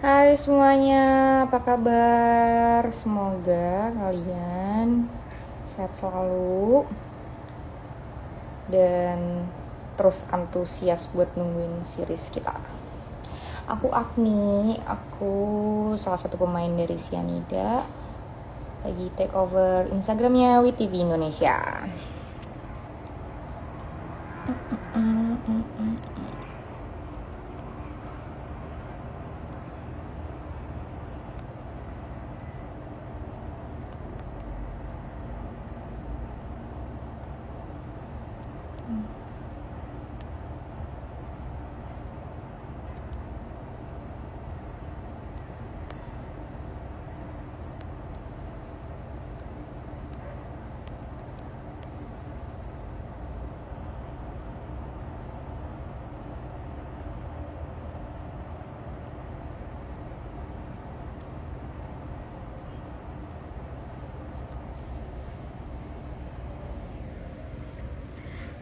Hai semuanya, apa kabar? Semoga kalian sehat selalu dan terus antusias buat nungguin series kita. Aku Agni, aku salah satu pemain dari Cyanida. Lagi take over Instagramnya WeTV Indonesia.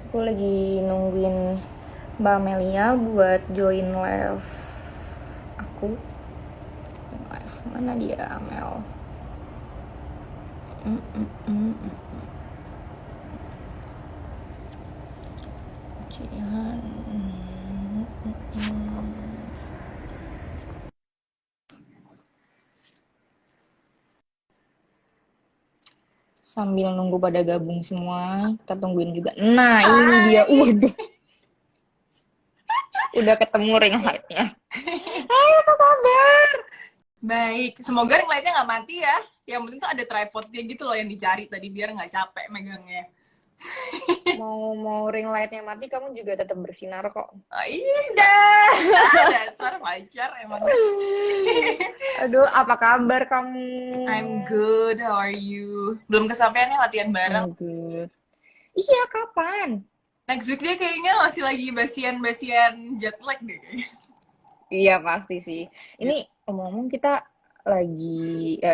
Aku lagi nungguin Mbak Amelia buat join live aku. Live mana dia, Amel? Jihan. Sambil nunggu pada gabung semua, kita tungguin juga. Nah, ini dia. Waduh, udah ketemu ring light-nya. Hai, apa kabar? Baik, semoga ring lightnya nggak mati ya. Yang penting tuh ada tripodnya gitu loh yang dicari tadi biar nggak capek megangnya. Mau ring light-nya mati, kamu juga tetap bersinar kok. Oh, iya, dasar pacar emang. Aduh, apa kabar kamu? I'm good, how are you? Belum kesampaian nih latihan bareng. I'm good. Iya, kapan? Next week dia kayaknya masih lagi basian-basian jet lag deh kayaknya. Iya, pasti sih. Ini Gitu. omong-omong kita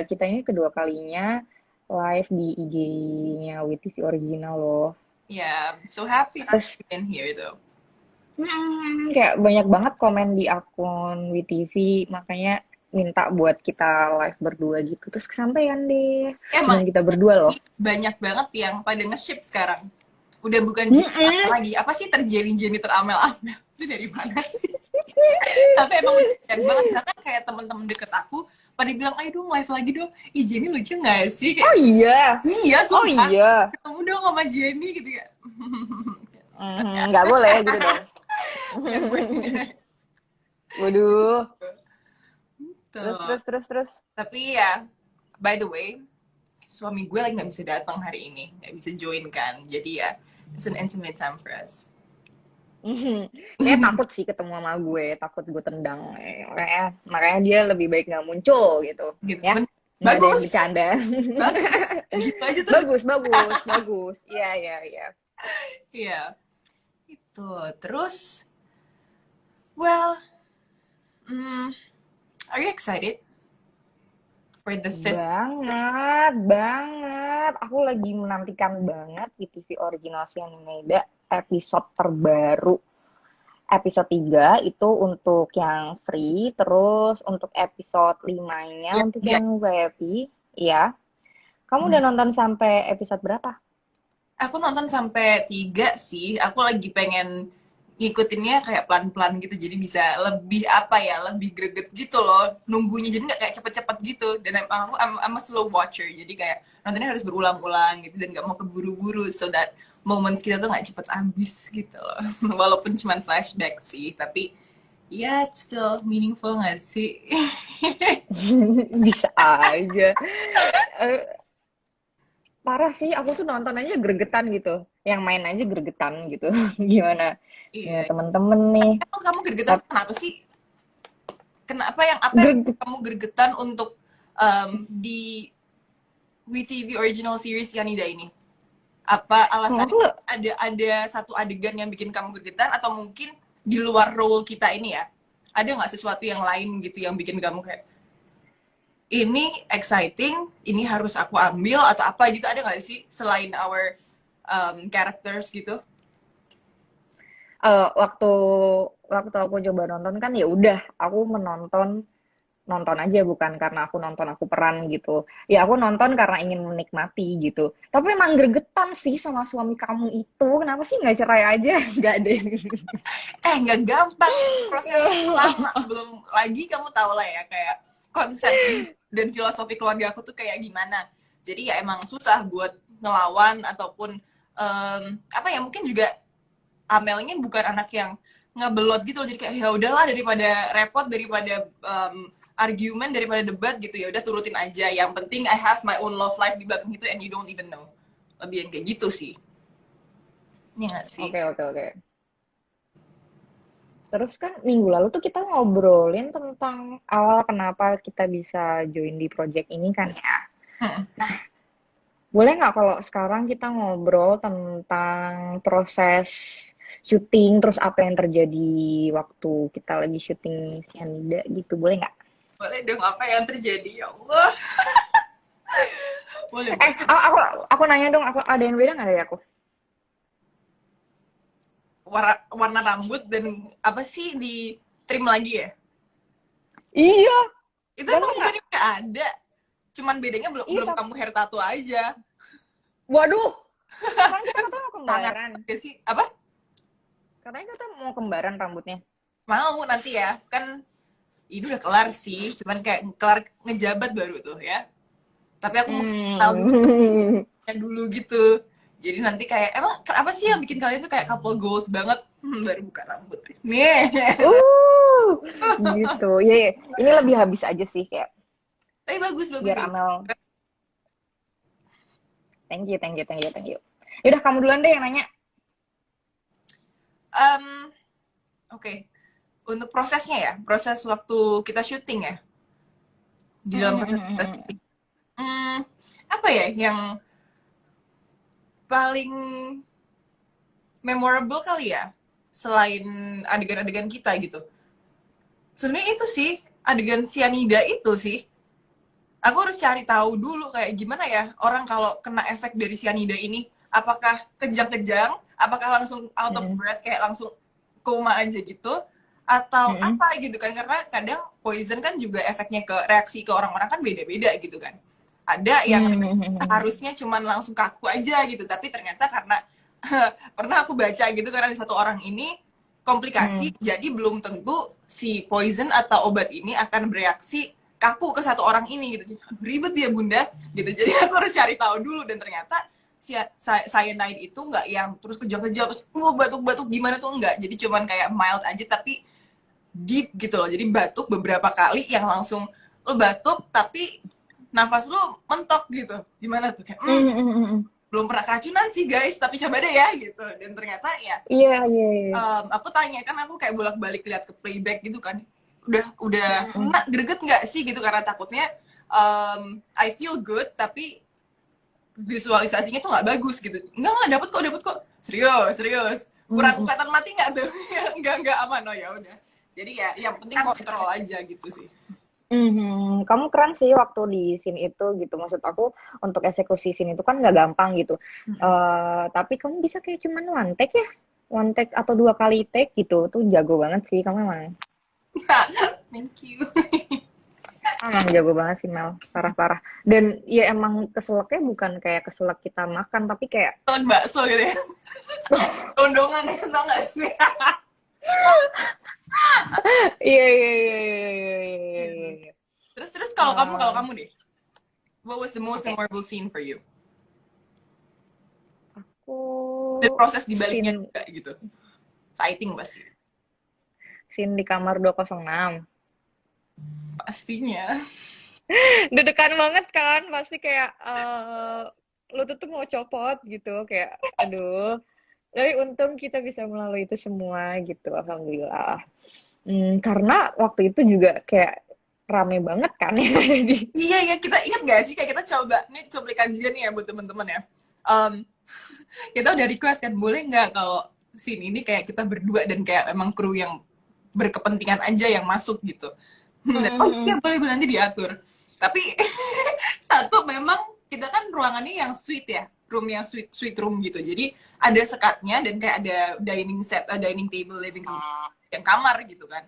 kita ini kedua kalinya live di IG-nya WeTV Original loh. Yeah, I'm so happy to see Terus you in here though. kayak banyak banget komen di akun WeTV, makanya minta buat kita live berdua gitu. Terus kesampaian deh. Emang Dengan kita berdua loh. banyak banget yang pada nge-ship sekarang. Udah bukan Jenny Amel Mm-mm. lagi. Apa sih terjadi Jenny teramel-amel? Itu dari mana sih? Tapi emang udah banyak banget. Bahkan kayak teman-teman deket aku pada bilang, ayo dong live lagi dong. Ih Jenny lucu gak sih? Oh Kayak, iya. iya Oh sumpah. iya. Ketemu dong sama Jenny gitu ya. Nggak boleh gitu dong. Ya gue. Waduh. Terus, Tuh. terus, terus, terus. Tapi ya, by the way, suami gue lagi gak bisa datang hari ini. Gak bisa join kan. Jadi ya, it's an intimate time for us. Kayak takut sih ketemu sama gue, takut gue tendang. Makanya dia lebih baik nggak muncul gitu. Gitu. Ya, nggak ada yang Bagus. bercanda. Bagus. Gitu aja terus. Bagus, bagus, bagus. Iya, iya, iya. Iya. Itu. Terus, well, mm, are you excited for the fifth? Banget, banget. Aku lagi menantikan banget di TV Original Cyanida episode terbaru. Episode 3 itu untuk yang free, terus untuk episode 5-nya Ya, untuk dia. yang VIP, ya. Kamu udah nonton sampai episode berapa? Aku nonton sampai 3 sih. Aku lagi pengen ngikutinnya kayak pelan-pelan gitu. Jadi bisa lebih apa ya, lebih greget gitu loh. Nunggunya jadi nggak kayak cepet-cepet gitu. Dan emang I'm a slow watcher. Jadi kayak nontonnya harus berulang-ulang gitu. Dan nggak mau keburu-buru. So that moments kita tuh nggak cepet habis gitu loh. Walaupun cuma flashback sih. Tapi ya, it's still meaningful nggak sih? Bisa aja. Eh, Parah sih, aku tuh nonton aja gregetan gitu. Yang main aja gregetan gitu. Gimana? Gimana Iya. temen-temen nih? Emang kamu gergetan Tapi kenapa sih? Kenapa yang greget. kamu gergetan untuk di WeTV original series Yanida ini? Apa Kalau alasannya aku ada satu adegan yang bikin kamu gergetan atau mungkin di luar role kita ini ya? Ada nggak sesuatu yang lain gitu yang bikin kamu kayak ini exciting, ini harus aku ambil atau apa gitu ada nggak sih selain our characters gitu? waktu waktu aku coba nonton kan ya udah, aku menonton nonton aja, bukan karena aku nonton aku peran gitu. Ya aku nonton karena ingin menikmati gitu. Tapi emang gregetan sih sama suami kamu itu. Kenapa sih nggak cerai aja? Nggak deh. Nggak gampang, proses lama. Belum lagi kamu tahu lah ya kayak konsep dan filosofi keluarga aku tuh kayak gimana. Jadi ya emang susah buat ngelawan ataupun apa ya, mungkin juga Amelnya bukan anak yang ngebelot gitu, jadi kayak ya udahlah, daripada repot, daripada argument, daripada debat gitu, ya udah turutin aja, yang penting I have my own love life di belakang itu and you don't even know. Lebih yang kayak gitu sih. Ini nggak sih? Oke, oke, oke. Terus kan minggu lalu tuh kita ngobrolin tentang awal kenapa kita bisa join di project ini kan ya. Hmm. Boleh nggak kalau sekarang kita ngobrol tentang proses syuting, terus apa yang terjadi waktu kita lagi syuting Cyanida gitu, boleh nggak? Boleh dong, apa yang terjadi ya Allah. Boleh, Eh, boleh. aku nanya dong, aku ada yang beda nggak dari aku? Warna rambut dan apa sih, di trim lagi ya? Iya, Itu emang ganteng nggak? bukannya udah ada, cuman bedanya belum Iya, belum kamu hair tattoo aja. waduh, kan kita kata mau Sangat kembaran. gak sih? Apa? Katanya kita mau kembaran rambutnya. Mau nanti ya, kan ini udah kelar sih, cuman kayak kelar ngejabat baru tuh ya. Tapi aku mau tahu dulu Hmm. yang dulu gitu. Jadi nanti kayak, emang apa sih yang bikin kalian tuh kayak couple goals banget? Baru buka rambut. Nih. Gitu. Ya, ya. Ini lebih habis aja sih kayak Tapi bagus, bagus, biar bagus. Amel. Thank you, thank you, thank you, thank you. Yaudah kamu duluan deh yang nanya. Um, Oke. Untuk prosesnya ya, proses waktu kita syuting ya. Di dalam proses kita syuting. Apa ya yang paling memorable kali ya? Selain adegan-adegan kita gitu. Sebenarnya itu sih, adegan cyanida itu sih. Aku harus cari tahu dulu kayak gimana ya orang kalau kena efek dari cyanida ini, apakah kejang-kejang, apakah langsung out of breath kayak langsung koma aja gitu, atau apa gitu kan, karena kadang poison kan juga efeknya ke reaksi ke orang-orang kan beda-beda gitu kan. Ada yang harusnya cuman langsung kaku aja gitu, tapi ternyata karena pernah aku baca gitu, karena di satu orang ini komplikasi, jadi belum tentu si poison atau obat ini akan bereaksi kaku ke satu orang ini gitu. Aduh, ribet ya bunda gitu. Jadi aku harus cari tahu dulu, dan ternyata si cyanide itu nggak yang terus kejang-kejang terus batuk-batuk gimana tuh, enggak. Jadi cuman kayak mild aja tapi deep gitu loh. Jadi batuk beberapa kali yang langsung lo batuk tapi nafas lo mentok gitu. Gimana tuh kayak belum pernah keracunan sih guys, tapi coba deh ya gitu. Dan ternyata ya Iya, iya, iya. aku tanya kan, aku kayak bolak-balik lihat ke playback gitu kan, udah kena greget nggak sih gitu, karena takutnya I feel good tapi visualisasinya tuh nggak bagus gitu. Nggak, dapet kok, serius serius, kurang kelihatan mati nggak tuh? Nggak aman. Oh ya udah, jadi ya yang penting kontrol aja gitu sih. Kamu keren sih waktu di scene itu gitu. Maksud aku untuk eksekusi scene itu kan nggak gampang gitu. Tapi kamu bisa kayak cuman one take ya, one take atau 2 kali take gitu. Tuh jago banget sih kamu emang. Thank you. Emang jago banget sih Mel, parah-parah. Dan ya emang keselaknya bukan kayak keselak kita makan, tapi kayak Telur bakso gitu ya. Tondongan ya, tau gak sih? iya iya iya iya iya iya. Terus kalau kamu deh, what was the most memorable scene for you? Aku Dan proses dibaliknya scene juga gitu. Fighting pasti. scene di kamar 206. Pastinya. Deg-degan banget kan, pasti kayak lu tuh mau copot gitu, kayak aduh. Tapi untung kita bisa melalui itu semua gitu, alhamdulillah. Karena waktu itu juga kayak rame banget kan ya di. Iya ya, kita ingat gak sih kayak kita coba, nih cuplikan juga nih ya buat teman-teman ya. Kita udah request kan, boleh nggak kalau scene ini kayak kita berdua dan kayak emang kru yang berkepentingan aja yang masuk gitu. Dan, oh iya boleh nanti diatur. Tapi satu, memang kita kan ruangannya yang suite ya, room yang suite room gitu. Jadi ada sekatnya dan kayak ada dining set, dining table, living room, yang kamar gitu kan.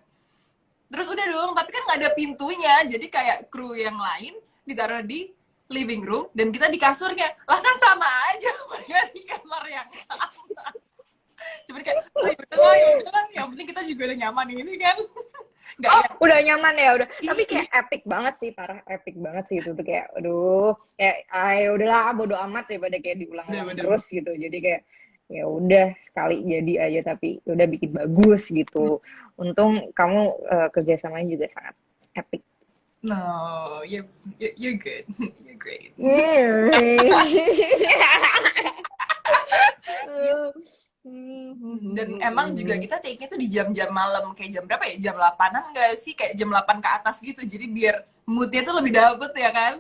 Terus udah dong, tapi kan nggak ada pintunya, jadi kayak kru yang lain ditaruh di living room dan kita di kasurnya. Lah kan sama aja, mereka di kamar yang sama. Cuman kayak, oh ya udahlah, yang penting kita juga udah nyaman ini kan. Nggak Oh, ya? udah nyaman ya, udah. Tapi Ih, kayak epic banget sih, parah epic banget sih itu tuh kayak, aduh, kayak, ayo udahlah, bodo amat daripada kayak diulang-ulang bener-bener. terus gitu. Jadi kayak, ya udah sekali jadi aja tapi ya udah bikin bagus gitu. Untung kamu kerjasamanya juga sangat epic. No, you're good. You're great. Dan emang juga kita take-nya tuh di jam-jam malam, kayak jam berapa ya? Jam 8-an nggak sih? Kayak jam 8 ke atas gitu. Jadi biar moodnya tuh lebih dapet ya kan?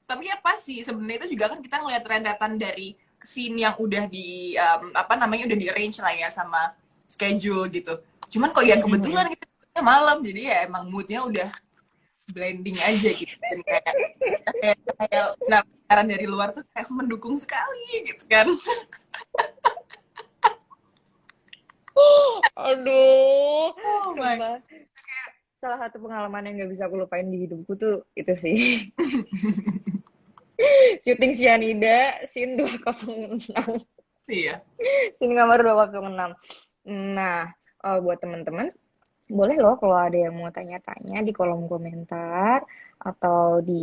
Tapi ya pas sih, sebenarnya itu juga kan kita ngeliat rentetan dari scene yang udah di, apa namanya, udah di arrange lah ya sama schedule gitu. Cuman kok ya kebetulan gitu, malam. Jadi ya emang moodnya udah blending aja gitu. Dan kayak penamparan dari luar tuh kayak mendukung sekali gitu kan. Aduh, Oh my. sumpah. Salah satu pengalaman yang gak bisa aku lupain di hidupku tuh itu sih. Syuting Cyanida, scene 206. Iya. Scene kamar 206. Nah, buat teman-teman, boleh loh kalau ada yang mau tanya-tanya di kolom komentar atau di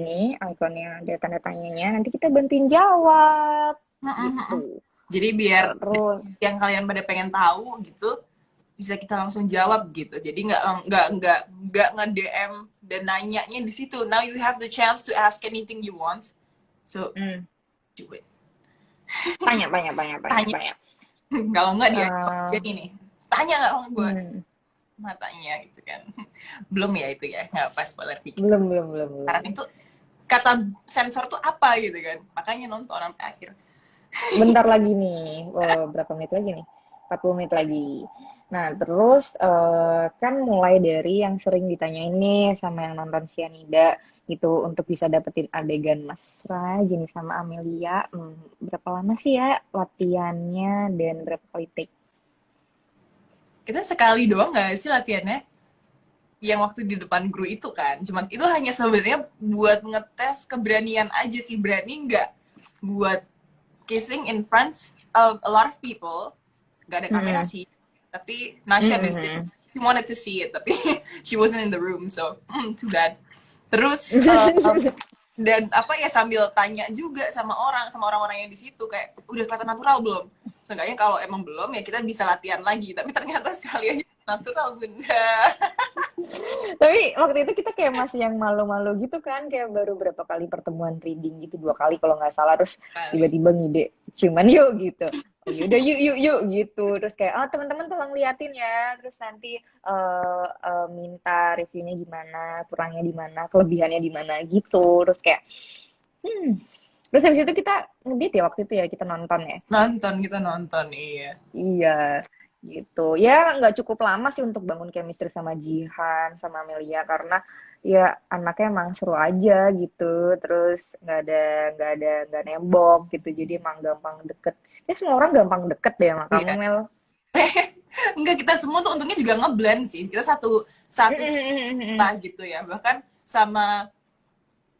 ini ikonnya ada tanda tanyanya, nanti kita bantuin jawab gitu. Jadi biar Terus, yang kalian pada pengen tahu gitu bisa kita langsung jawab gitu. Jadi nggak nge DM dan nanyanya di situ. Now you have the chance to ask anything you want. So do it. tanya, banyak, banyak, banyak, Tanya. banyak. Kalau nggak dia Eh, jadi nih. Tanya nggak sama gue hmm, matanya gitu kan. Belum ya itu ya. Nggak pas spoiler dikit. belum, belum, belum, belum. Karena itu kata sensor tuh apa gitu kan. Makanya nonton sampai akhir. Bentar lagi nih, berapa menit lagi nih? 40 menit lagi. Nah, terus kan mulai dari yang sering ditanyain nih sama yang nonton Cyanida gitu untuk bisa dapetin adegan mesra jenis sama Amelia. Berapa lama sih ya latihannya dan berapa kali take? Kita sekali doang nggak sih latihannya? Yang waktu di depan kru itu kan, cuman itu hanya sebenarnya buat ngetes keberanian aja sih, berani nggak buat kissing in front of a lot of people. Nggak ada kamera Mm-mm. sih, tapi Nasha missed it. Mm-mm. She wanted to see it tapi she wasn't in the room, so too bad. Terus dan apa ya, sambil tanya juga sama orang-orang yang di situ kayak udah kelihatan natural belum. Seenggaknya kalau emang belum ya kita bisa latihan lagi, tapi ternyata sekali aja natural bunda. Tapi waktu itu kita kayak masih yang malu-malu gitu kan, kayak baru berapa kali pertemuan reading gitu, 2 kali kalau nggak salah, terus Kali. tiba-tiba ngide, cuman yuk gitu. Oh yaudah yuk yuk yuk gitu, terus kayak teman-teman tolong liatin ya, terus nanti minta reviewnya gimana, kurangnya di mana, kelebihannya di mana gitu, terus kayak hmm. Terus habis itu kita ngedit ya waktu itu ya kita nonton ya. Nonton, kita nonton, iya. Iya, gitu. Ya, nggak cukup lama sih untuk bangun chemistry sama Jihan, sama Amelia, karena ya anaknya emang seru aja gitu. Terus nggak nembok gitu. Jadi emang gampang deket. Ya semua orang gampang deket deh sama kamu, Iya. Mel. Enggak, kita semua tuh untungnya juga ngeblend sih. Kita satu satu lah gitu ya. Bahkan sama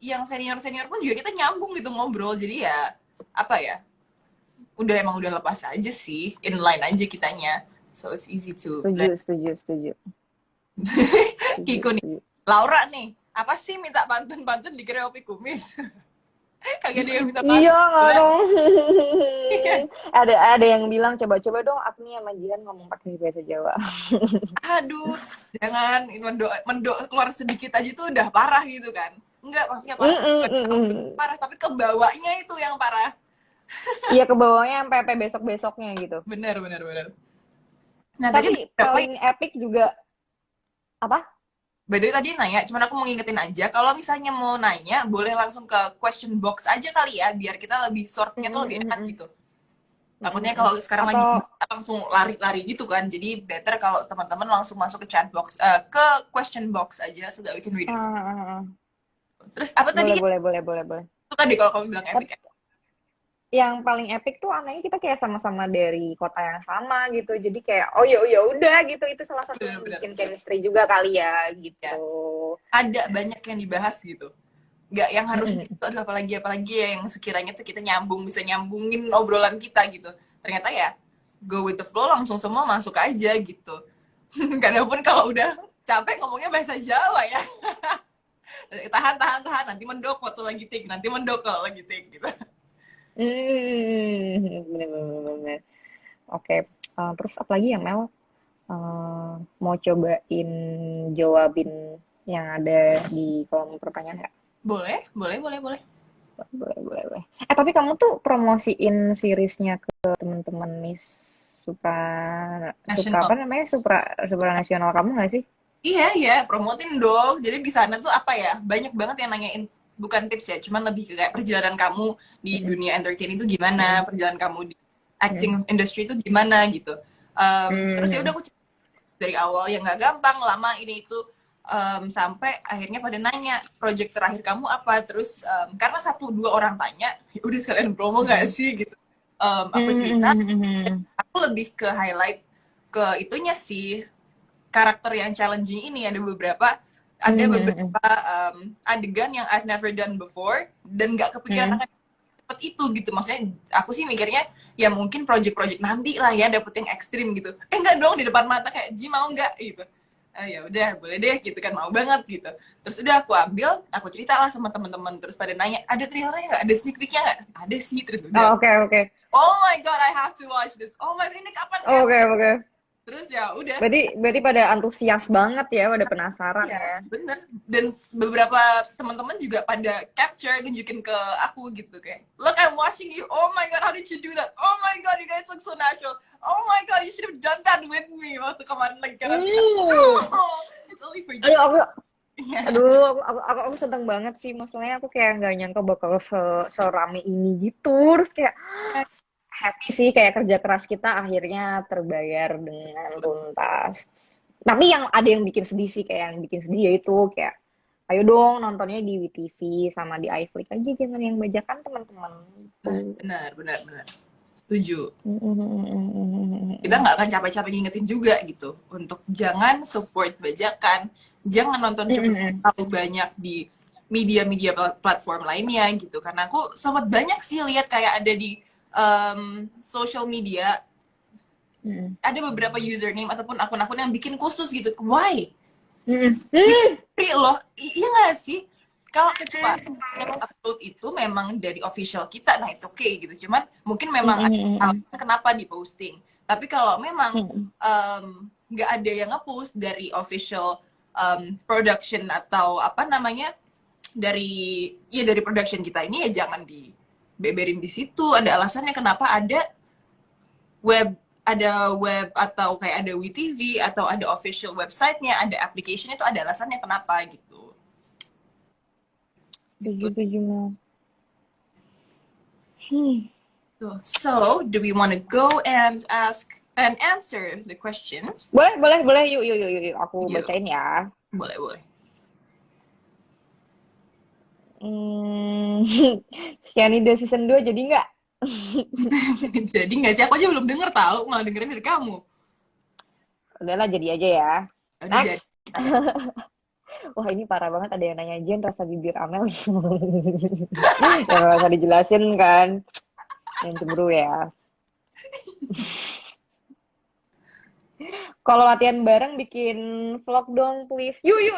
yang senior-senior pun juga kita nyambung gitu ngobrol. Jadi ya apa ya? Emang udah lepas aja sih, inline aja kitanya. So it's easy to Setuju, blend. setuju, setuju, setuju, Kiko nih, setuju. Laura nih, apa sih minta pantun-pantun di Opi Kumis? Kagak ada yang minta Iya pantun nggak lah. dong. Ada yang bilang coba-coba dong Agni sama Jihan ngomong pakai bahasa Jawa. Aduh, jangan mendo keluar sedikit aja tuh udah parah gitu kan. Enggak, maksudnya parah tuh bukan parah, tapi kebawanya itu yang parah. Iya ke bawahnya sampai besok-besoknya gitu. Bener, bener, bener. Nah, tadi Tapi oh, paling epic juga apa? by the way tadi nanya, cuman aku mau ngingetin aja, kalau misalnya mau nanya, boleh langsung ke question box aja kali ya, biar kita lebih sortnya tuh lebih enak gitu. Takutnya kalau sekarang lagi Atau langsung lari-lari gitu kan, jadi better kalau teman-teman langsung masuk ke chat box, ke question box aja, so that we can read it. Terus apa tadi? boleh. Itu tadi kalau kamu bilang epic ya? yang paling epic tuh anehnya kita kayak sama-sama dari kota yang sama gitu. Jadi kayak oh ya ya udah gitu. Itu salah satu yang Bener-bener. bikin chemistry juga kali ya gitu. Ya, ada banyak yang dibahas gitu. Nggak yang harus Mm-mm. gitu, aduh apalagi ya yang sekiranya tuh kita nyambung, bisa nyambungin obrolan kita gitu. Ternyata ya, go with the flow, langsung semua masuk aja gitu. Kadang pun kalau udah capek ngomongnya bahasa Jawa ya. Tahan, nanti mendok waktu lagi take, nanti mendok kalau lagi take gitu. Bener-bener. Oke, terus apa lagi ya Mel? Mau cobain jawabin yang ada di kolom pertanyaan nggak? Boleh, boleh. Boleh, boleh, boleh. Tapi kamu tuh promosiin seriesnya ke teman-teman Miss Supra, Supra apa National. namanya? Supra nasional kamu nggak sih? Iya, promotin dong. Jadi di sana tuh apa ya? Banyak banget yang nanyain, bukan tips ya, cuman lebih ke kayak perjalanan kamu di Mm-mm, dunia entertain itu gimana, mm-mm, perjalanan kamu di acting mm-mm, industry itu gimana gitu. Terus ya udah mm-mm, aku dari awal yang nggak gampang, lama ini itu, sampai akhirnya pada nanya project terakhir kamu apa. Terus karena satu dua orang tanya, ya udah sekalian promo nggak mm-mm, sih gitu. Aku cerita, mm-mm, mm-mm, aku lebih ke highlight ke itunya sih, karakter yang challenging ini. Ada beberapa adegan yang I've never done before dan nggak kepikiran mm-mm. akan dapet itu gitu. Maksudnya aku sih mikirnya ya mungkin project-project nanti lah ya dapet yang ekstrim gitu. Enggak dong, di depan mata kayak Ji mau nggak gitu. Ya udah boleh deh gitu kan, mau banget gitu. Terus udah aku ambil, aku cerita lah sama teman-teman, terus pada nanya ada trailernya nggak, ada sneak peeknya nggak, ada sih. Terus udah, Oh, oke, oke. oh my god, I have to watch this, oh my god ini kapan Oke, tayangnya. oke. Terus ya udah. Berarti pada antusias banget ya, pada penasaran Iya, ya. bener. Dan beberapa teman-teman juga pada capture, nunjukin ke aku gitu kayak, look, I'm watching you. Oh my god, how did you do that? Oh my god, you guys look so natural. Oh my god, you should have done that with me waktu kemarin lagi karantina. Hmm. No, it's only for Aduh, you. aku Iya, Aduh, aku seneng banget sih. Masalahnya aku kayak nggak nyangka bakal serame ini gitu. Terus kayak happy sih kayak kerja keras kita akhirnya terbayar dengan tuntas. Tapi yang ada yang bikin sedih sih, kayak yang bikin sedih yaitu kayak ayo dong nontonnya di WTV sama di iFlix aja, jangan yang bajakan teman-teman. Tuh. benar. Setuju. Kita nggak akan capek-capek ngingetin juga gitu untuk jangan support bajakan, jangan nonton cepet terlalu banyak di media-media platform lainnya gitu. Karena aku sempat banyak sih lihat kayak ada di social media, ada beberapa username ataupun akun-akun yang bikin khusus gitu. Why? Free loh, iya nggak sih? Kalau kecuali yang upload itu memang dari official kita, nah it's okay gitu. Cuman mungkin memang ada alasan kenapa di posting. Tapi kalau memang nggak ada yang ngepost dari official production atau apa namanya, dari production kita ini, ya jangan dibeberin di situ. Ada alasannya kenapa web ada web atau kayak ada WeTV atau ada official website-nya, ada application, itu ada alasannya kenapa gitu. Setuju, Mel. So, do we want to go and ask and answer the questions? Boleh. Yuk. Aku Yuk, bacain ya. boleh. Hmm, Cyanida season 2 jadi nggak? Jadi nggak sih, aku aja belum denger tahu, malah dengerin dari kamu. Udahlah, jadi aja ya. Udah jadi. Next. Wah, ini parah banget, ada yang nanya Jen rasa bibir Amel. Ya nggak usah dijelasin kan. Yang cemburu ya. Kalau latihan bareng bikin vlog dong please. Yuk.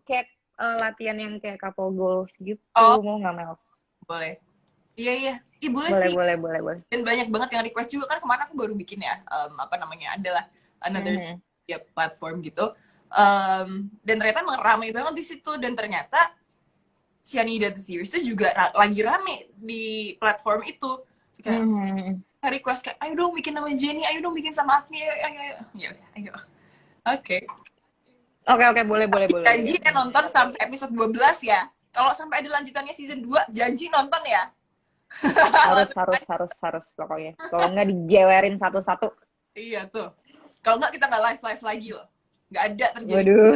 Kayak latihan yang kayak couple goals gitu. Oh, Mau nggak Mel? boleh. Iya. Ih, boleh Boleh, sih. boleh. Dan banyak banget yang request juga kan, kemarin aku baru bikin ya, apa namanya, adalah another ya, platform gitu. Dan ternyata ramai banget di situ, dan ternyata Cyanida the Series itu juga lagi rame di platform itu. Kayak request kayak, ayo dong bikin nama Jenny, ayo dong bikin sama Agni, ayo. Oke. Oke, boleh. Janji ya nonton sampai episode 12 ya. Kalau sampai ada lanjutannya season 2, janji nonton ya. Harus pokoknya. Kalau nggak dijewerin satu-satu. Iya tuh. Kalau nggak kita nggak live lagi loh. Nggak ada terjadi. Waduh.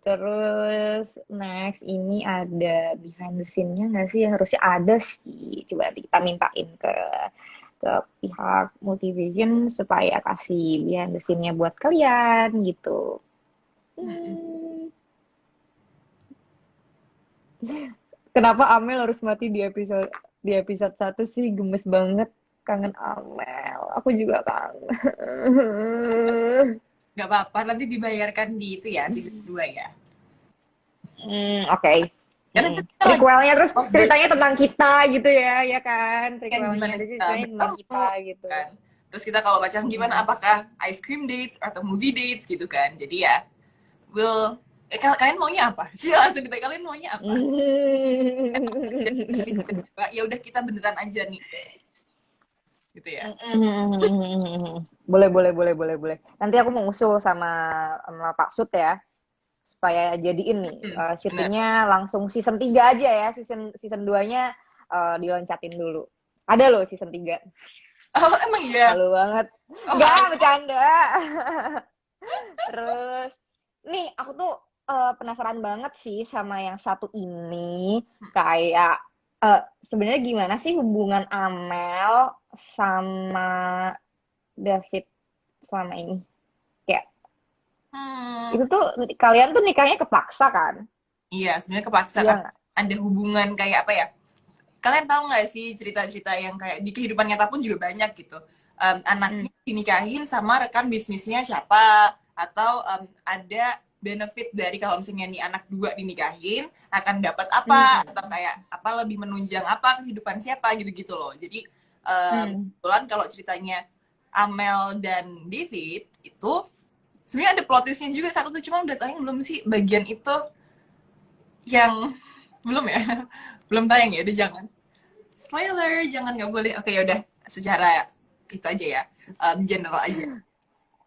Terus next ini ada behind the scene-nya nggak sih? Harusnya ada sih. Coba kita mintain ke pihak Multivision supaya kasih behind the scene-nya buat kalian gitu. Kenapa Amel harus mati di episode 1 sih? Gemes banget. Kangen Amel. Aku juga kangen. Nggak apa-apa, nanti dibayarkan di itu ya, season 2 ya. Oke. Karena kita lagi Prequelnya terus ceritanya tentang kita gitu ya kan? kan gimana Prequelnya ada ceritanya tentang kita gitu. kan. Terus kita kalau baca gimana, apakah ice cream dates atau movie dates gitu kan. Jadi ya, kalian maunya apa? Sih langsung kita, kalian maunya apa? Ya udah kita beneran aja nih. Gitu ya. Boleh. Nanti aku mau usul sama Pak Sud ya. Supaya jadiin nih syutingnya langsung season 3 aja ya. Season 2-nya diloncatin dulu. Ada loh season 3. Oh, emang iya? Malu banget. Enggak, bercanda. Terus nih aku tuh penasaran banget sih sama yang satu ini. Kayak sebenarnya gimana sih hubungan Amel sama David selama ini? Kayak itu tuh kalian tuh nikahnya kepaksa kan? Iya, sebenarnya kepaksa. Iya, ada hubungan kayak apa ya? Kalian tahu nggak sih cerita-cerita yang kayak di kehidupan nyata pun juga banyak gitu. Anaknya dinikahin sama rekan bisnisnya siapa, atau ada benefit dari kalau misalnya nih anak 2 dinikahin akan dapat apa, atau kayak apa lebih menunjang apa kehidupan siapa gitu-gitu loh. Jadi kebetulan kalau ceritanya Amel dan David itu sebenarnya ada plot twistnya juga satu tuh, cuma udah tayang belum sih bagian itu yang belum ya? Belum tayang ya, udah jangan. Spoiler, jangan, nggak boleh. Oke, yaudah, secara itu aja ya, general aja.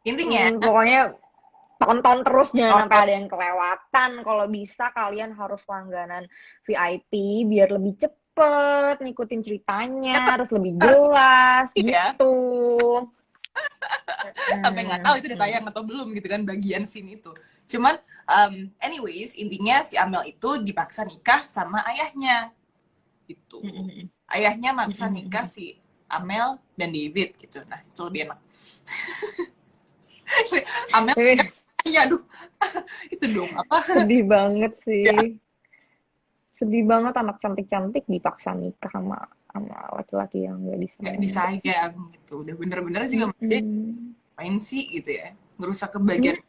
Intinya, pokoknya tonton terus, jangan sampai ada yang kelewatan. Kalau bisa kalian harus langganan VIP biar lebih cepet ngikutin ceritanya, harus lebih jelas gitu. Sampai nggak tahu itu udah tayang atau belum gitu kan bagian scene itu. Cuman anyways, intinya si Amel itu dipaksa nikah sama ayahnya gitu. Ayahnya maksa nikah si Amel dan David gitu. Nah, itu lebih enak. Amel ya aduh. Itu dong apa? Sedih banget sih. Ya. Sedih banget anak cantik-cantik dipaksa nikah sama laki-laki yang nggak disayang gitu. Udah bener-bener juga main sih gitu ya. Ngerusak kebahagiaan.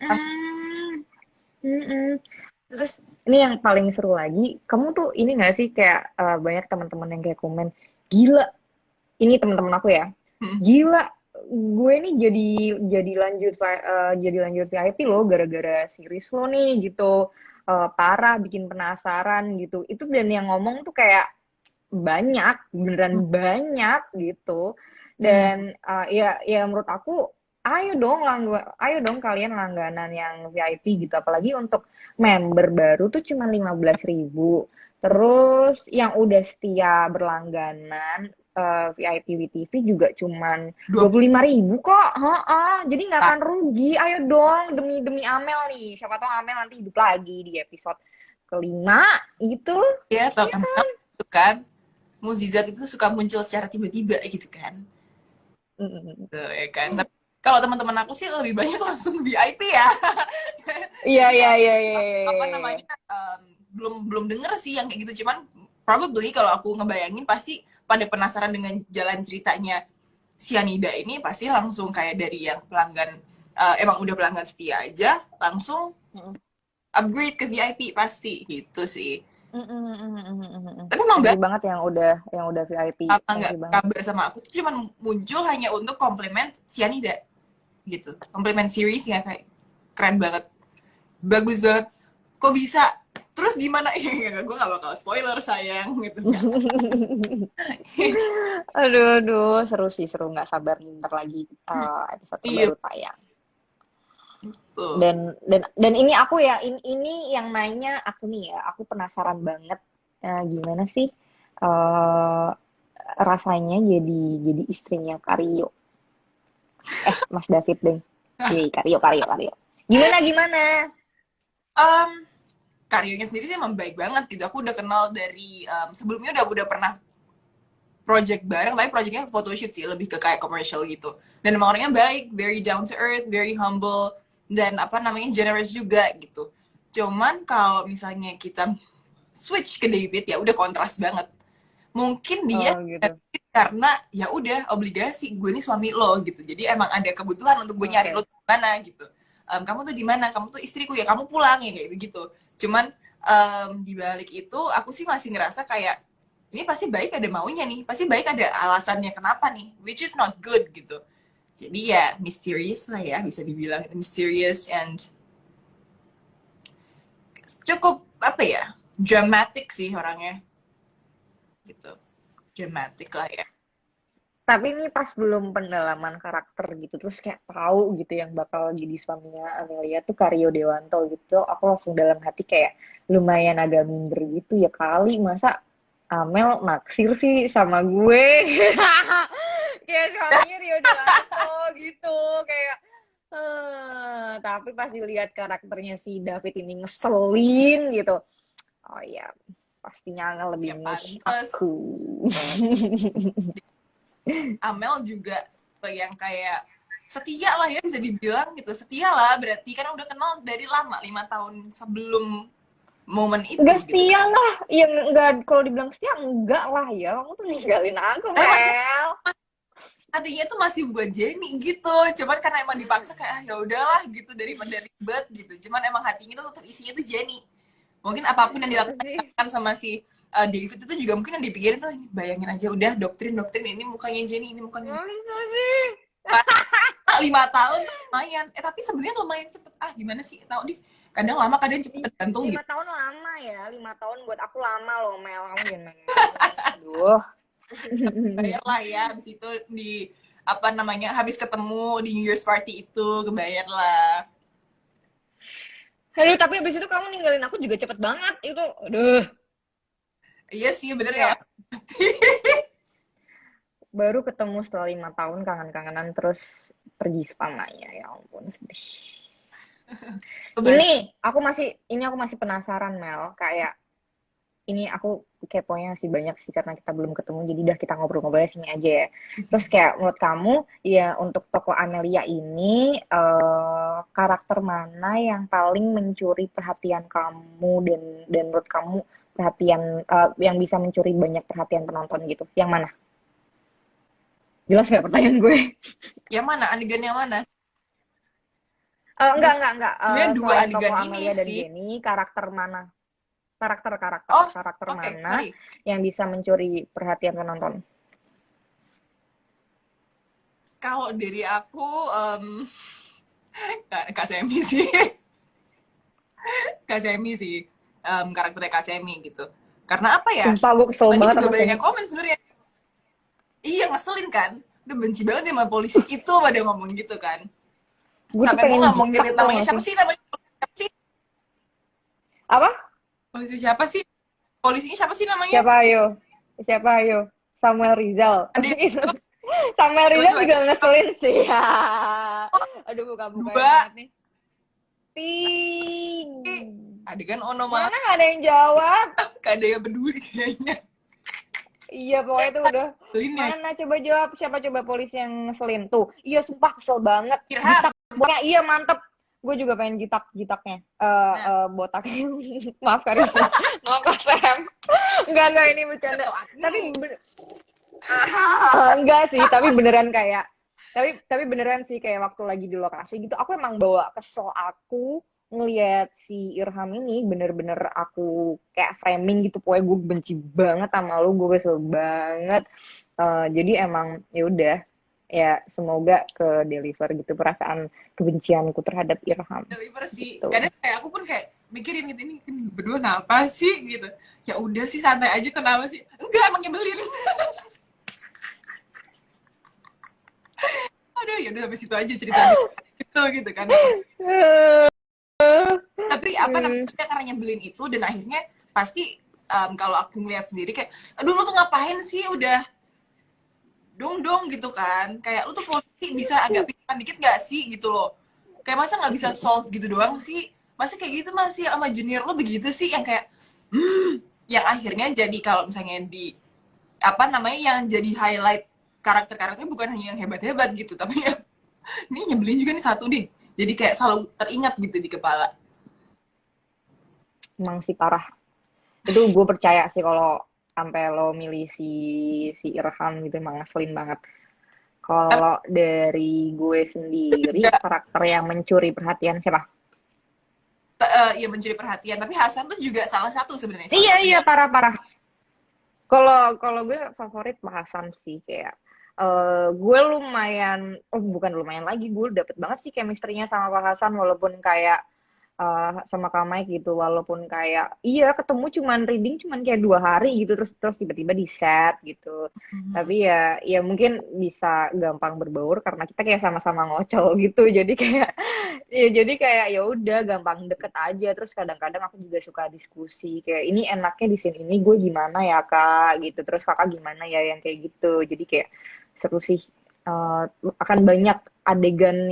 Terus ini yang paling seru lagi, kamu tuh ini nggak sih kayak banyak teman-teman yang kayak komen, gila, ini teman-teman aku ya, gila, gue nih jadi lanjut VIP loh gara-gara series lo nih gitu, parah, bikin penasaran gitu. Itu dan yang ngomong tuh kayak banyak, beneran banyak gitu. Dan ya menurut aku ayo dong kalian langganan yang VIP gitu, apalagi untuk member baru tuh cuma 15.000. Terus yang udah setia berlangganan VIP WTV juga cuman 25.000 kok. Jadi nggak akan rugi. Ayo dong, demi Amel nih. Siapa tahu Amel nanti hidup lagi di episode kelima gitu. Iya, tau kan? Itu kan mukjizat itu suka muncul secara tiba-tiba gitu kan. Tuh, ya kan. Tapi kalau teman-teman aku sih lebih banyak langsung VIP ya. Iya. Apa namanya? Belum denger sih yang kayak gitu, cuman probably kalau aku ngebayangin pasti pada penasaran dengan jalan ceritanya Cyanida ini, pasti langsung kayak dari yang pelanggan emang udah pelanggan setia aja langsung upgrade ke VIP pasti gitu sih. Tapi emang banget yang udah VIP. Apa nggak kabar sama aku tuh cuman muncul hanya untuk komplimen Cyanida gitu, komplimen seriesnya kayak keren banget, bagus banget, kok bisa, terus gimana ya, gue nggak bakal spoiler sayang gitu. aduh seru nggak sabar ntar lagi episode baru tayang. Dan ini aku ya, ini yang nanya aku nih ya, aku penasaran banget gimana sih rasanya jadi istrinya Karyo. Mas David deh. Kario. Gimana? karyanya sendiri sih emang baik banget gitu. Aku udah kenal dari sebelumnya udah pernah project bareng, tapi projectnya photoshoot sih, lebih ke kayak commercial gitu. Dan emang orangnya baik, very down to earth, very humble, dan apa namanya generous juga gitu. Cuman kalau misalnya kita switch ke David ya udah kontras banget. Mungkin dia Oh gitu. karena ya udah obligasi, gue ini suami lo gitu. Jadi emang ada kebutuhan untuk gue nyari Oke. lo di mana gitu. Kamu tuh di mana? Kamu tuh istriku ya, kamu pulang ya kayak gitu. Cuman di balik itu aku sih masih ngerasa kayak ini pasti baik ada maunya nih, pasti baik ada alasannya kenapa nih, which is not good gitu. Jadi ya mysterious lah ya, bisa dibilang mysterious and cukup apa ya, dramatic sih orangnya gitu, dramatic lah ya. Tapi ini pas belum pendalaman karakter gitu, terus kayak tahu gitu yang bakal jadi suaminya Amelia tuh Karyo Dewanto gitu, aku langsung dalam hati kayak lumayan agak minder gitu ya kali, masa Amel naksir sih sama gue. Kayak suaminya Rio Dewanto gitu, kayak tapi pas dilihat karakternya si David ini ngeselin gitu. Oh iya, pastinya Amel lebih Ya milih pantas. aku. Amel juga yang kayak setia lah ya, bisa dibilang gitu, setia lah, berarti kan udah kenal dari lama, 5 tahun sebelum momen itu Enggak gitu setia kan. lah, ya enggak, kalau dibilang setia enggak lah ya, kamu tuh ninggalin aku, Tapi maksudnya Mel. hatinya tuh masih buat Jenny gitu, cuman karena emang dipaksa kayak ya udahlah gitu daripada ribet gitu, cuman emang hatinya tuh tetap isinya tuh Jenny. Mungkin apapun yang Apa sih? dilakukan sama si David itu juga mungkin yang dipikirin tuh, bayangin aja udah doktrin doktrin ini mukanya Jenny, ini mukanya Masa sih? 5 tahun tuh lumayan. Tapi sebenarnya lumayan cepet. Gimana sih? Tahu di kadang lama kadang cepet tergantung Lima gitu. tahun lama ya, 5 tahun buat aku lama loh, Mel. Kamu jangan main-main. Aduh. Bayar lah ya. Habis itu di apa namanya habis ketemu di New Year's party itu kebayar lah. Aduh, tapi abis itu kamu ninggalin aku juga cepet banget. Itu, aduh. Iya sih bener ya. Kayak baru ketemu setelah 5 tahun, kangen-kangenan, terus pergi selamanya. Ya ampun, sedih. Kebayar. Ini aku masih penasaran, Mel. Kayak, ini aku keponya masih banyak sih karena kita belum ketemu, jadi udah kita ngobrol-ngobrolnya sini aja ya. Terus kayak menurut kamu ya untuk tokoh Amelia ini karakter mana yang paling mencuri perhatian kamu dan menurut kamu perhatian yang bisa mencuri banyak perhatian penonton gitu? Yang mana? Jelas nggak pertanyaan gue? Yang mana? Adegan yang mana? Enggak, Duh, enggak, enggak. sebenarnya dua Selain tokoh adegan ini Amelia dan sih. Jenny, karakter mana? Oh, Karakter oke, mana sorry. yang bisa mencuri perhatian penonton? Kalau dari aku Kak Semi sih. Kak Semi sih. Karakternya Kak Semi gitu. Karena apa ya? Sumpah gue kesel Tadi banget juga sama banyak Semi. yang komen sebenarnya. Iya ngeselin kan. Udah benci banget ya sama polisi itu pada ngomong gitu kan. Gue tuh Sampai gue pengen nggak mau jitak ngirit tau namanya gak siapa sih? sih namanya siapa sih Apa? polisi siapa sih polisinya siapa sih namanya Siapa ayo? Siapa ayo? Samuel Rizal. ada yang Itu. Samuel coba Rizal coba juga ngeselin sih. Aduh buka-bukain dua banget nih. Ting. adegan onomatopea Mana gak ada yang jawab? gak ada yang peduli kayaknya Iya pokoknya tuh udah. ngeselin ya Mana coba jawab siapa coba polisi yang ngeselin tuh. Iya sumpah kesel banget. Irham Jitak pokoknya iya mantep. Gue juga pengen jitaknya. nah Botaknya. Maaf Karina. Maaf Kak Sam. Enggak ini bercanda. atau Tapi Agni enggak sih, tapi beneran kayak tapi beneran sih kayak waktu lagi di lokasi gitu, aku emang bawa kesel aku ngelihat si Irham ini bener-bener aku kayak framing gitu, pokoknya gue benci banget sama lu, gue kesel banget. Jadi emang ya udah ya semoga ke deliver gitu perasaan kebencianku terhadap Irham deliver sih gitu. kadang kayak aku pun kayak mikirin gitu ini berdua kenapa sih gitu ya udah sih santai aja kenapa sih enggak emang nyebelin aduh ya udah sampai situ aja ceritanya itu gitu kan tapi apa Hmm. namanya karena nyebelin itu dan akhirnya pasti kalau aku ngeliat sendiri kayak aduh lu tuh ngapain sih udah dong gitu kan kayak lu tuh polisi bisa agak pikiran dikit gak sih gitu loh kayak masa nggak bisa solve gitu doang sih masa kayak gitu masih sama junior lo begitu sih, yang kayak yang akhirnya jadi kalau misalnya di apa namanya yang jadi highlight karakter-karakternya bukan hanya yang hebat-hebat gitu, tapi ya ini nyebelin juga nih satu deh, jadi kayak selalu teringat gitu di kepala. Emang sih parah. Itu gue percaya sih kalau sampai lo milih si Irham gitu emang ngeselin banget. Tapi Kalau dari gue sendiri, juga karakter yang mencuri perhatian siapa? ya mencuri perhatian, tapi Hasan tuh juga salah satu sebenarnya, salah Iya, satu iya, yang parah-parah. Kalau kalau gue favorit Pak Hasan sih kayak gue lumayan, oh bukan lumayan lagi, gue dapet banget sih chemistry-nya sama Pak Hasan walaupun kayak sama Kak Mike gitu, walaupun kayak iya ketemu cuman reading cuman kayak 2 hari gitu terus terus tiba-tiba di set gitu. Tapi ya ya mungkin bisa gampang berbaur karena kita kayak sama-sama ngocol gitu. Jadi kayak ya jadi kayak ya udah gampang deket aja. Terus kadang-kadang aku juga suka diskusi kayak ini enaknya di scene ini gue gimana ya Kak gitu. Terus Kakak gimana ya yang kayak gitu. Jadi kayak seru sih. Akan banyak adegan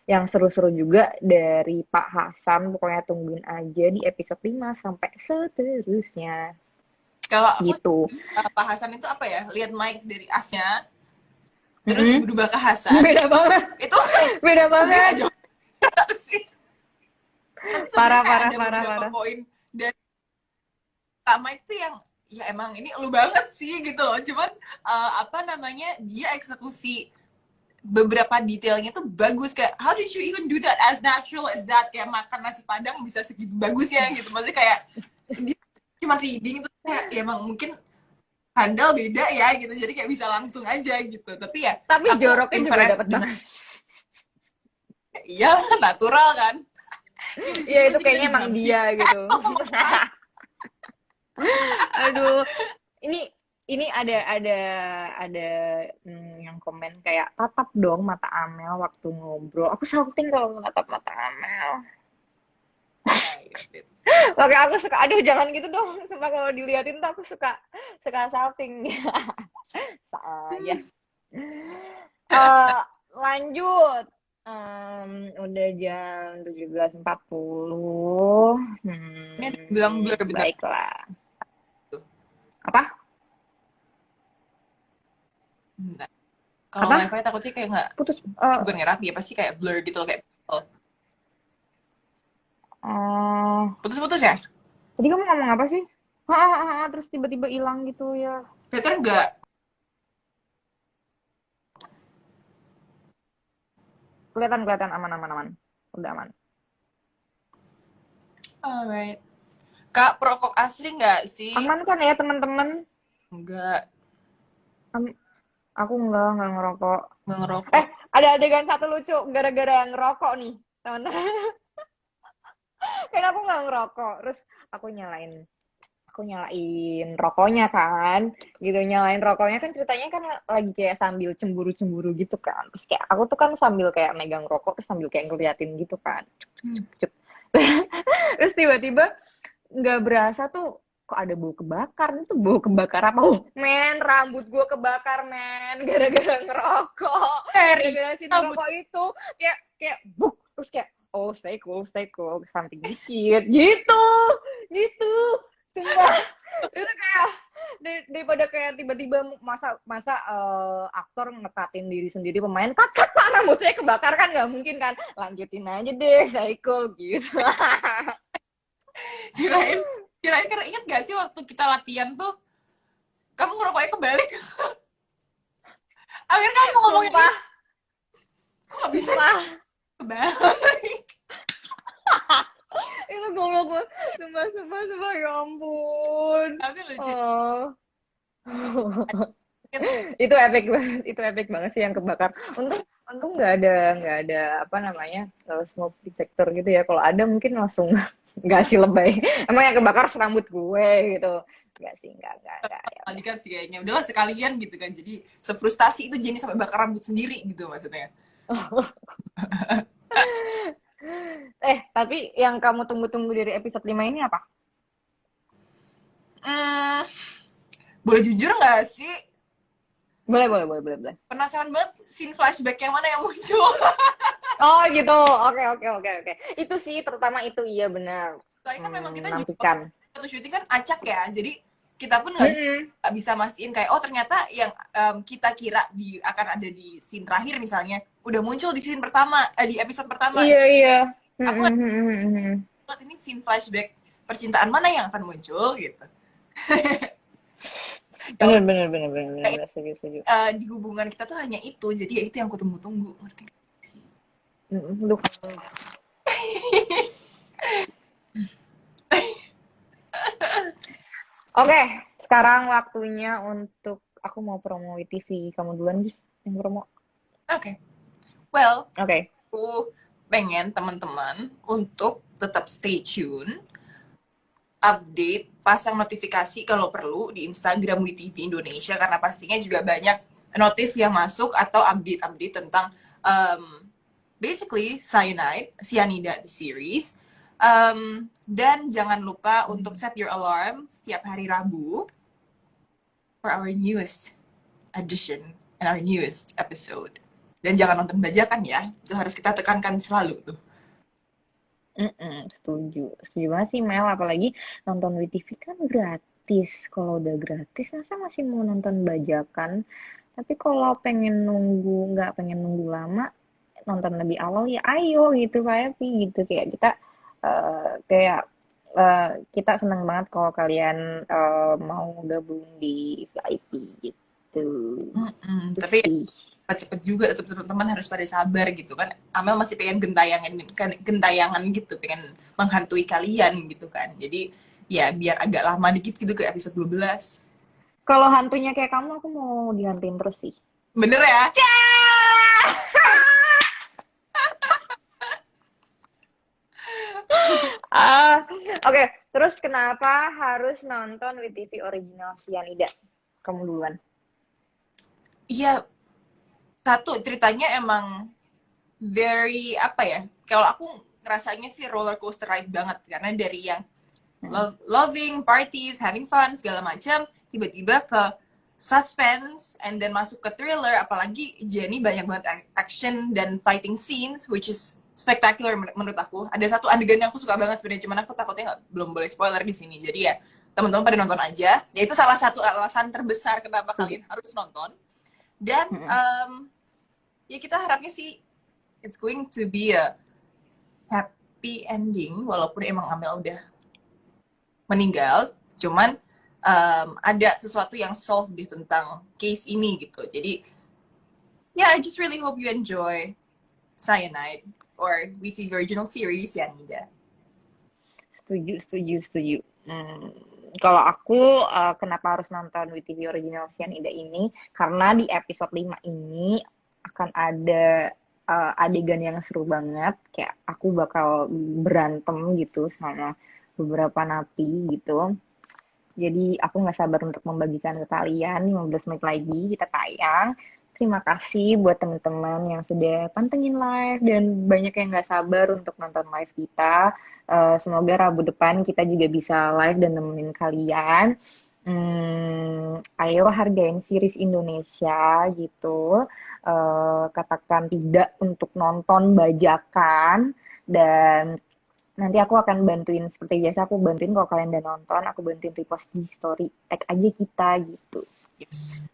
yang seru-seru juga dari Pak Hasan. Pokoknya tungguin aja di episode 5 sampai seterusnya. kalau aku Gitu. Pak Hasan itu apa ya, lihat Mike dari asnya terus Mm-mm. berubah ke Hasan Beda banget. itu Beda sebenarnya banget. nggak jauh sih, tapi sebenarnya Parah, kayak parah, ada parah, beberapa parah. poin dari Kak Mike tuh yang ya emang ini lu banget sih gitu loh, cuman apa namanya dia eksekusi beberapa detailnya tuh bagus, kayak how did you even do that as natural as that, kayak makan nasi padang bisa segitu bagusnya gitu, maksudnya kayak dia cuma reading itu kayak ya emang mungkin handal beda ya gitu, jadi kayak bisa langsung aja gitu, tapi ya Tapi aku joroknya juga impressed dapat dengan banget. iya natural kan, ya di Iya, sini itu pasti kita kayaknya emang dijumping. dia gitu. Aduh, ini ini ada yang komen kayak tatap dong mata Amel waktu ngobrol. Aku salting kalau natap mata Amel. Makanya aku suka, aduh jangan gitu dong. Sumpah kalau diliatin tuh aku suka suka salting. Saya. Lanjut. Udah jam 17.40. Ini ada yang bilang blur bentar. Baiklah. Apa? Bentar. Kalau Apa? wifi takutnya kayak nggak, Putus. bukan nggak rapi ya, pasti kayak blur gitu loh, kayak Oh, putus-putus ya. tadi kamu ngomong apa sih? Terus tiba-tiba hilang gitu ya. Filter nggak. Kelihatan kelihatan aman aman aman. Udah aman. Alright. Kak, perokok asli nggak sih? Aman kan ya teman-teman? Nggak, Aku nggak ngerokok. nggak ngerokok. Ada adegan satu lucu gara-gara ngerokok nih, teman-teman. Kan aku nggak ngerokok, terus aku nyalain rokoknya kan, gitu nyalain rokoknya kan ceritanya kan lagi kayak sambil cemburu-cemburu gitu kan, terus kayak aku tuh kan sambil kayak megang rokok terus sambil kayak ngeliatin gitu kan, cuk. Terus tiba-tiba nggak berasa tuh kok ada bau kebakar, itu bau kebakar apa? Men, rambut gue kebakar men, gara-gara ngerokok, Seri. gara-gara si Rambut. rokok itu kayak kayak buk, terus kayak oh stay cool, samping dikit, gitu, sumpah. Itu kayak daripada kayak tiba-tiba masa masa aktor ngetatin diri sendiri, pemain kat pak rambutnya kebakar kan nggak mungkin kan, lanjutin aja deh stay cool gitu. Kirain, kirain karena ingat gak sih waktu kita latihan tuh, kamu ngerokoknya kebalik. Akhirnya kamu ngomongin Sumpah, itu, kok nggak bisa sih sumpah. kebalik. Itu goblok banget. Sumpah, ya ampun. Tapi lucu. Oh. Itu epic banget sih yang kebakar. Untung nggak ada apa namanya smoke detector gitu ya. Kalau ada mungkin langsung nggak sih lebay. Emang yang kebakar serambut gue gitu. Nggak sih, nggak ya. Kan sih kayaknya udahlah sekalian gitu kan, jadi sefrustasi itu jadi sampai bakar rambut sendiri gitu maksudnya. Tapi yang kamu tunggu-tunggu dari episode 5 ini apa? Boleh jujur nggak sih, Boleh. penasaran banget scene flashback yang mana yang muncul. Oh gitu, oke oke oke oke. Itu sih terutama itu iya benar. Soalnya kan memang kita juga Menantikan. satu syuting kan acak ya, jadi kita pun Mm-mm. nggak bisa mastiin kayak oh ternyata yang kita kira akan ada di scene terakhir misalnya udah muncul di scene pertama, di episode pertama. Iya iya. Aku Mm-mm, nggak mm-mm, mm-mm. tahu ini scene flashback percintaan mana yang akan muncul gitu. Ya Bener udah, bener bener bener bener bener, setuju setuju. di hubungan kita tuh hanya itu, jadi ya itu yang aku tunggu-tunggu, ngerti? Duh. Oke, sekarang waktunya untuk aku mau promo TV. Kamu duluan sih yang promo. Oke, well, Oke. aku pengen teman-teman untuk tetap stay tune, update, pasang notifikasi kalau perlu di Instagram WeTV Indonesia karena pastinya juga banyak notif yang masuk atau update-update tentang basically Cyanida the series. Dan jangan lupa untuk set your alarm setiap hari Rabu for our newest edition and our newest episode. Dan jangan nonton bajakan ya, itu harus kita tekankan selalu tuh. Setuju. Setuju banget sih Mel, apalagi nonton WeTV kan gratis. Kalau udah gratis, masa masih mau nonton bajakan? Tapi kalau pengen nunggu, nggak pengen nunggu lama, nonton lebih awal ya ayo gitu kayak gitu kayak kita kayak kita seneng banget kalau kalian mau gabung di VIP gitu. Itu Tapi sih. cepet juga tetap teman-teman harus pada sabar gitu kan. Amel masih pengen gentayangan gitu, pengen menghantui kalian gitu kan. Jadi ya biar agak lama dikit gitu ke episode 12. Kalau hantunya kayak kamu, aku mau dihantuin terus sih. Bener ya? Oke. Terus kenapa harus nonton WeTV original Cyanida? Kamu duluan. Iya, satu ceritanya emang very apa ya? Kalau aku ngerasanya sih roller coaster ride banget karena dari yang loving parties, having fun segala macam, tiba-tiba ke suspense and then masuk ke thriller, apalagi Jenny banyak banget action dan fighting scenes which is spectacular menurut aku. Ada satu adegan yang aku suka banget sebenarnya, cuman aku takutnya belum boleh spoiler di sini. Jadi ya teman-teman pada nonton aja. Ya itu salah satu alasan terbesar kenapa kalian harus nonton. Dan ya kita harapnya sih it's going to be a happy ending walaupun emang Amel udah meninggal, cuman ada sesuatu yang solve deh tentang case ini gitu. Jadi yeah, I just really hope you enjoy Cyanide or WeTV original series Cyanida. Setuju, setuju, setuju. Kalau aku kenapa harus nonton WeTV Original Cyanida ini? Karena di episode 5 ini akan ada adegan yang seru banget. Kayak aku bakal berantem gitu sama beberapa napi gitu. Jadi aku nggak sabar untuk membagikan ke kalian. 15 menit lagi kita tayang. Terima kasih buat teman-teman yang sudah pantengin live dan banyak yang nggak sabar untuk nonton live kita. Semoga Rabu depan kita juga bisa live dan nemenin kalian. Ayo hargain series Indonesia gitu. Katakan tidak untuk nonton bajakan dan nanti aku akan bantuin seperti biasa aku bantuin kalau kalian udah nonton, aku bantuin repost di story, tag aja kita gitu. Yes.